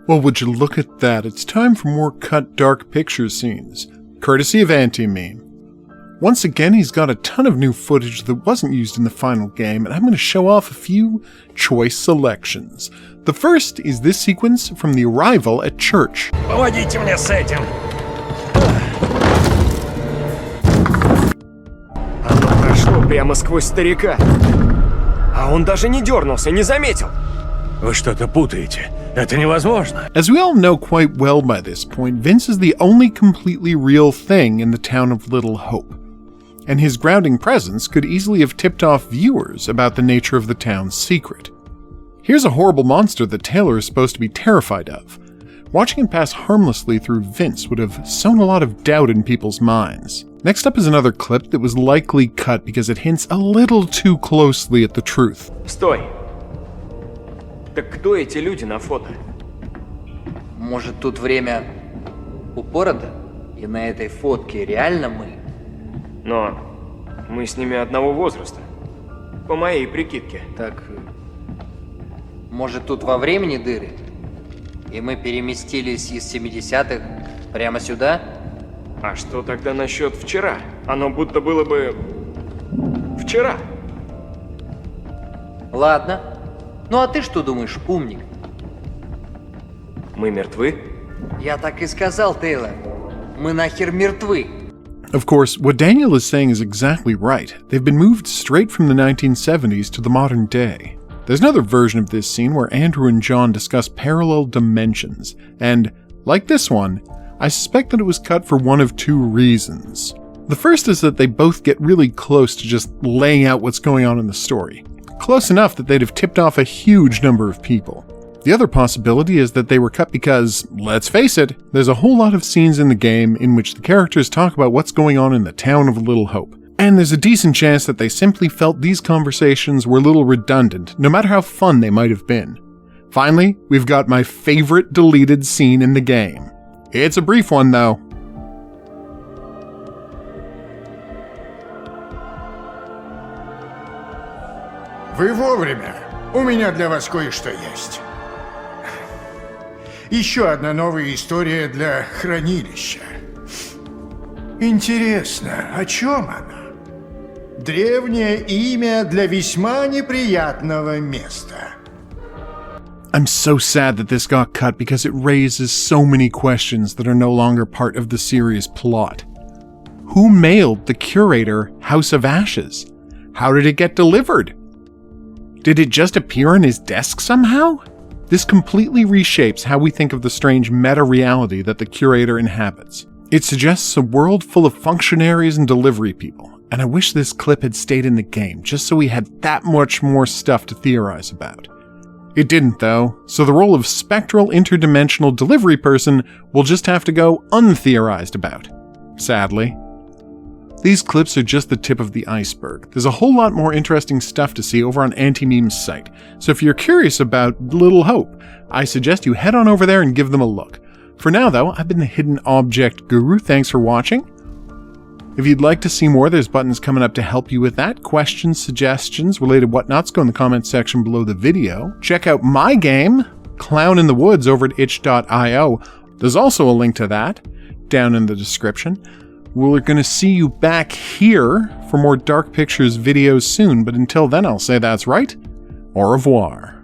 Well, would you look at that? It's time for more cut dark picture scenes, courtesy of Anti-Meme. Once again, he's got a ton of new footage that wasn't used in the final game, and I'm going to show off a few choice selections. The first is this sequence from the arrival at church. Помогите мне с этим. Оно прошло прямо сквозь старика. А он даже не дернулся, не заметил. Вы что-то путаете. Это невозможно. As we all know quite well by this point, Vince is the only completely real thing in the town of Little Hope, and his grounding presence could easily have tipped off viewers about the nature of the town's secret. Here's a horrible monster that Taylor is supposed to be terrified of. Watching him pass harmlessly through Vince would have sown a lot of doubt in people's minds. Next up is another clip that was likely cut because it hints a little too closely at the truth. Стой. Так кто эти люди на фото? Может, тут время упорото? И на этой фотке реально мы? Но мы с ними одного возраста. По моей прикидке. Так, может, тут во времени дыры? И мы переместились из 70-х прямо сюда? А что тогда насчет вчера? Оно будто было бы... вчера. Ладно. Ну а ты что думаешь, умник? Мы мертвы? Я так и сказал, Тейлор. Мы нахер мертвы. Of course, what Daniel is saying is exactly right. They've been moved straight from the 1970s to the modern day. There's another version of this scene where Andrew and John discuss parallel dimensions, and, like this one, I suspect that it was cut for one of two reasons. The first is that they both get really close to just laying out what's going on in the story. Close enough that they'd have tipped off a huge number of people. The other possibility is that they were cut because, let's face it, there's a whole lot of scenes in the game in which the characters talk about what's going on in the town of Little Hope. And there's a decent chance that they simply felt these conversations were a little redundant, no matter how fun they might have been. Finally, we've got my favorite deleted scene in the game. It's a brief one, though. Вы вовремя. У меня для вас кое-что есть. Еще одна новая история для хранилища. Интересно, о чем она? Древнее имя для весьма неприятного места. I'm so sad that this got cut because it raises so many questions that are no longer part of the series' plot. Who mailed the curator House of Ashes? How did it get delivered? Did it just appear on his desk somehow? This completely reshapes how we think of the strange meta-reality that the curator inhabits. It suggests a world full of functionaries and delivery people, and I wish this clip had stayed in the game just so we had that much more stuff to theorize about. It didn't though, so the role of spectral interdimensional delivery person will just have to go untheorized about. Sadly. These clips are just the tip of the iceberg. There's a whole lot more interesting stuff to see over on Anti-Meme's site, so if you're curious about Little Hope, I suggest you head on over there and give them a look. For now though, I've been the Hidden Object Guru, thanks for watching. If you'd like to see more, there's buttons coming up to help you with that. Questions, suggestions, related whatnots, go in the comment section below the video. Check out my game, Clown in the Woods, over at itch.io. There's also a link to that down in the description. We're going to see you back here for more Dark Pictures videos soon, but until then I'll say that's right, au revoir.